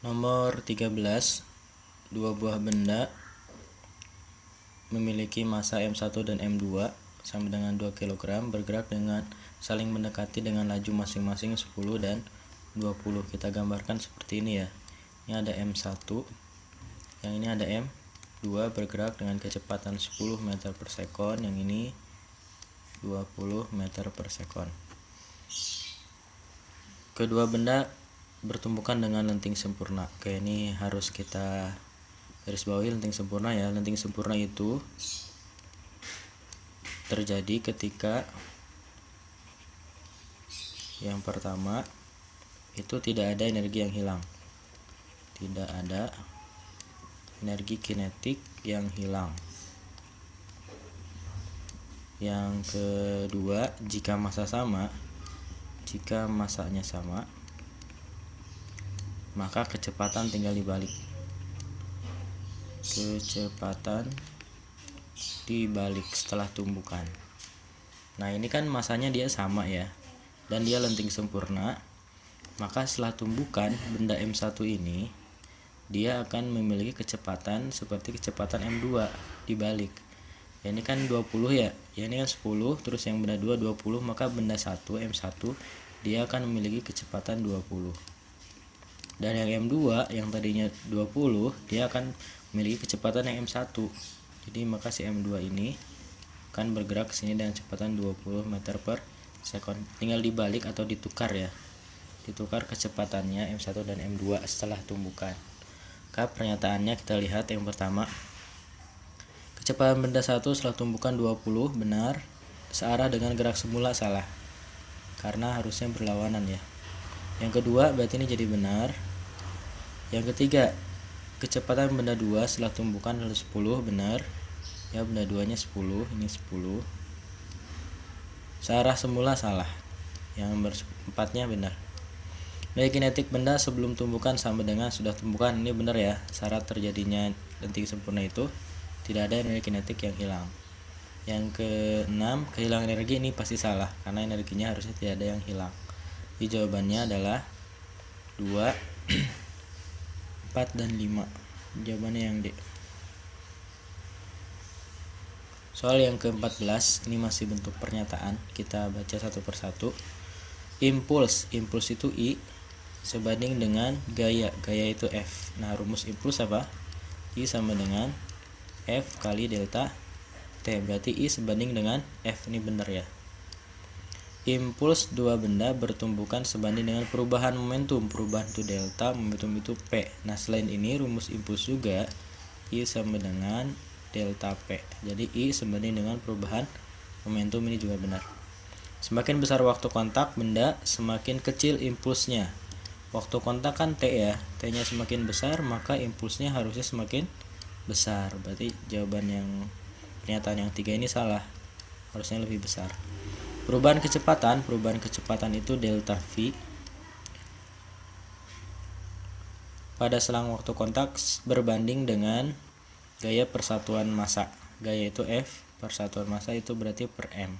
Nomor 13, dua buah benda memiliki massa M1 dan M2 sama dengan 2 kg bergerak dengan saling mendekati dengan laju masing-masing 10 dan 20. Kita gambarkan seperti ini ya. Ini ada M1, yang ini ada M2 bergerak dengan kecepatan 10 meter per sekon, yang ini 20 meter per sekon. Kedua benda bertumbukan dengan lenting sempurna. Oke, ini harus kita garis bawahi lenting sempurna ya. Lenting sempurna itu terjadi ketika yang pertama itu tidak ada energi yang hilang. Tidak ada energi kinetik yang hilang. Yang kedua, jika massanya sama, maka kecepatan tinggal dibalik. Kecepatan dibalik setelah tumbukan. Nah, ini kan masanya dia sama ya, dan dia lenting sempurna. Maka setelah tumbukan benda M1 ini, dia akan memiliki kecepatan seperti kecepatan M2 dibalik. Ya, ini kan 20 ya. Ya, ini kan 10, terus yang benda 2 20, maka benda 1 M1 dia akan memiliki kecepatan 20. Dan yang M2 yang tadinya 20, dia akan memiliki kecepatan yang M1. Jadi maka si M2 ini akan bergerak ke sini dengan kecepatan 20 meter per sekon. Tinggal dibalik atau ditukar ya. Ditukar kecepatannya M1 dan M2 setelah tumbukan. Maka pernyataannya kita lihat yang pertama. Kecepatan benda 1 setelah tumbukan 20 benar, searah dengan gerak semula salah. Karena harusnya berlawanan ya. Yang kedua berarti ini jadi benar. Yang ketiga, kecepatan benda 2 setelah tumbukan adalah 10 benar. Ya, benda 2-nya 10, ini 10. Searah semula salah. Yang nomor 4-nya benar. Nilai kinetik benda sebelum tumbukan sama dengan sudah tumbukan, ini benar ya. Syarat terjadinya lenting sempurna itu tidak ada nilai kinetik yang hilang. Yang keenam, kehilangan energi, ini pasti salah karena energinya harusnya tidak ada yang hilang. Jadi jawabannya adalah 2, 4 dan 5. Jawabannya yang D. Soal yang ke-14, ini masih bentuk pernyataan. Kita baca satu persatu. Impuls itu I sebanding dengan gaya itu F. Nah, rumus impuls apa? I sama dengan F kali delta T. Berarti I sebanding dengan F, ini benar ya. Impuls dua benda bertumbukan sebanding dengan perubahan momentum. Perubahan itu delta, momentum itu P. Nah, selain ini rumus impuls juga I sama dengan delta P. Jadi I sebanding dengan perubahan momentum, ini juga benar. Semakin besar waktu kontak benda, semakin kecil impulsnya. Waktu kontak kan T ya. T-nya semakin besar, maka impulsnya harusnya semakin besar. Berarti jawaban yang pernyataan yang 3 ini salah. Harusnya lebih besar. Perubahan kecepatan itu delta V pada selang waktu kontak berbanding dengan gaya persatuan massa. Gaya itu F, persatuan massa itu berarti per M.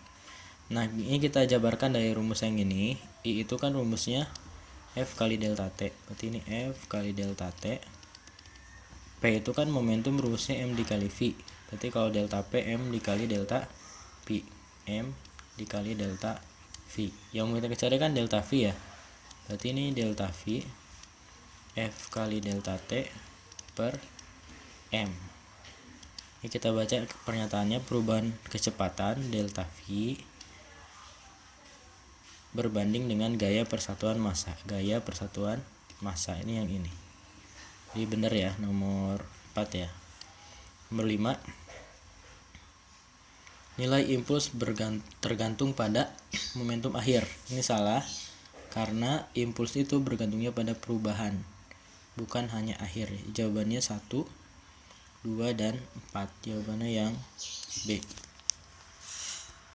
Nah, ini kita jabarkan dari rumus yang ini. I itu kan rumusnya F kali delta T. Berarti ini F kali delta T. P itu kan momentum, rumusnya M dikali V. Berarti kalau delta P, M dikali delta V. M dikali delta V. Yang mau kita cari kan delta V ya. Berarti ini delta V F kali delta T per M. Ini kita baca pernyataannya. Perubahan kecepatan delta V berbanding dengan gaya persatuan massa. Gaya persatuan massa ini yang ini. Jadi benar ya, nomor 4 ya. Nomor 5. Nilai impuls tergantung pada momentum akhir. Ini salah karena impuls itu bergantungnya pada perubahan, bukan hanya akhir. Jawabannya 1, 2 dan 4. Jawabannya yang B.